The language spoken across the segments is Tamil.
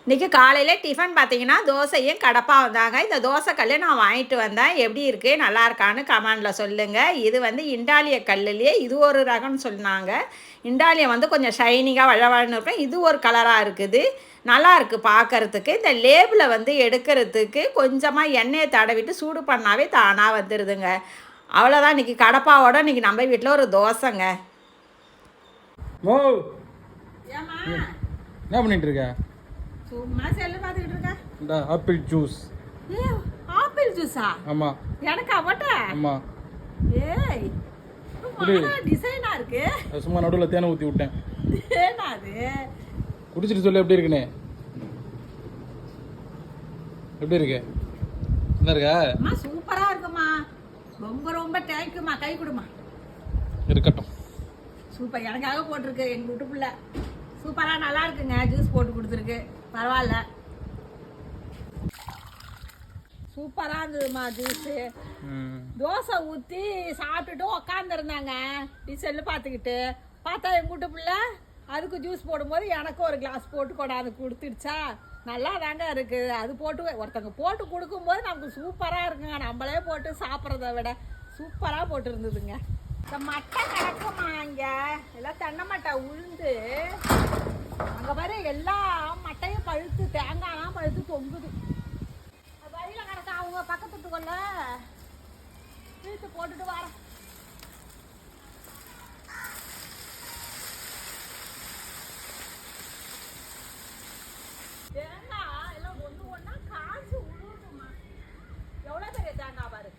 இன்றைக்கி காலையில் டிஃபன் பார்த்தீங்கன்னா தோசையும் கடப்பாக வந்தாங்க. இந்த தோசை கல் நான் வாங்கிட்டு வந்தேன். எப்படி இருக்குது, நல்லா இருக்கான்னு கமெண்டில் சொல்லுங்கள். இது வந்து இண்டாலிய கல்லுலேயே இது ஒரு ரகம்னு சொன்னாங்க. இண்டாலியம் வந்து கொஞ்சம் ஷைனிங்காக வழவழன்னு இருக்கும். இது ஒரு கலராக இருக்குது, நல்லா இருக்குது பார்க்குறதுக்கு. இந்த லேபிளை வந்து எடுக்கிறதுக்கு கொஞ்சமாக எண்ணெயை தடவிட்டு சூடு பண்ணாவே தானாக வந்துடுதுங்க. அவ்வளோதான். இன்றைக்கி கடப்பாவோட இன்றைக்கி நம்ம வீட்டில் ஒரு தோசைங்க. ஏமா என்ன பண்ணிட்டு இருக்க? சும்மா செல்லு பார்த்துக்கிட்டு இருக்கேன். இந்த ஆப்பிள் ஜூஸ். ஆப்பிள் ஜூஸா? ஆமா. எனக்கா போட்ட? ஆமா. ஏய் டிசைனா இருக்கு. சும்மா நடுவுல தேனை ஊத்தி விட்டேன். தேனா அது? குடிச்சிட்டு சொல்லு எப்படி இருக்குன்னு. எப்படி இருக்கு? நல்லா இருக்கா? அம்மா சூப்பரா இருக்குமா. ரொம்ப ரொம்ப தேங்க்யூமா. கை கொடுமா. இருக்கட்டும். சூப்பர், எனக்காக போட்டிருக்கு எங்க வீட்டுக்குள்ள. சூப்பரா நல்லா இருக்குங்க. ஜூஸ் போட்டு கொடுத்துருக்கு, பரவாயில்ல. சூப்பரா இருந்ததுமா ஜூஸு. தோசை ஊற்றி சாப்பிட்டுட்டு உக்காந்துருந்தாங்க செல்லு பார்த்துக்கிட்டு. பார்த்தா எங்கள் வீட்டு பிள்ளை அதுக்கு ஜூஸ் போடும்போது எனக்கு ஒரு கிளாஸ் போட்டு கொண்டாந்து கொடுத்துடுச்சா. நல்லா தாங்க இருக்குது. அது போட்டு ஒருத்தங்க போட்டு கொடுக்கும்போது நமக்கு சூப்பராக இருக்குங்க. நம்மளே போட்டு சாப்பிட்றத விட சூப்பராக போட்டு இருந்ததுங்க. இந்த மட்டை கிடக்குமா இங்கே எல்லாம் தென்னை மட்டை உளுந்து அங்கே பாரு எல்லா மட்டையும் பழுத்து தேங்காய்லாம் பழுத்து தொங்குது. வழியில் கிடக்க அவங்க பக்கத்துக்குள்ள வீட்டு போட்டுட்டு வரேன். தேங்காய் எல்லாம் ஒன்று ஒன்றா காசு உழுவுமா. எவ்வளோ பெரிய தேங்காய் பாரு,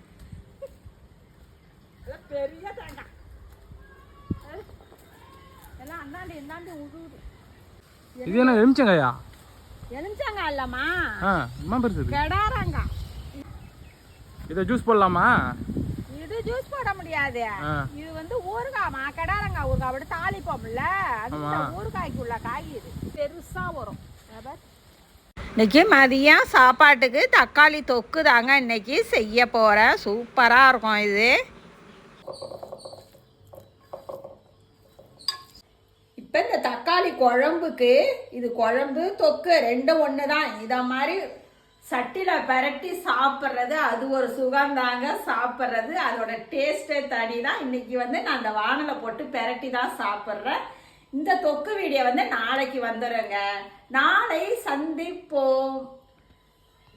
எல்லாம் பெரிய தேங்காய் எல்லாம் அந்தாண்டி இந்தாண்டி உழுவுது. இது என்ன எலுமிச்சங்காயா? எலுமிச்சங்காய் இல்லம்மா, அம்மா பெருசு கெடாரங்காய். இதை ஜூஸ் போடலாமா? இது ஜூஸ் போட முடியாது. இது வந்து ஊறுகாய்மா, கெடாரங்காய் ஊறுகாய். அப்படி தாளிப்போம்ல, அது ஊறுகாய்க்குள்ள காய். இது பெருசா வரும். இன்னைக்கு மதியம் சாப்பாட்டுக்கு தக்காளி தொக்கு தாங்க இன்னைக்கு செய்ய போகிறேன். சூப்பராக இருக்கும் இது. இப்போ இந்த தக்காளி குழம்புக்கு இது குழம்பு தொக்கு ரெண்டும் ஒன்று தான். இதை மாதிரி சட்டியில் பரட்டி சாப்பிட்றது அது ஒரு சுகந்தாங்க. சாப்பிட்றது அதோட டேஸ்ட்டே தனி தான். இன்றைக்கி வந்து நான் அந்த வானலை போட்டு பரட்டி தான் சாப்பிட்றேன். இந்த தொக்கு வீடியோ வந்து நாளைக்கு வந்துடுங்க. நாளை சந்திப்போம்.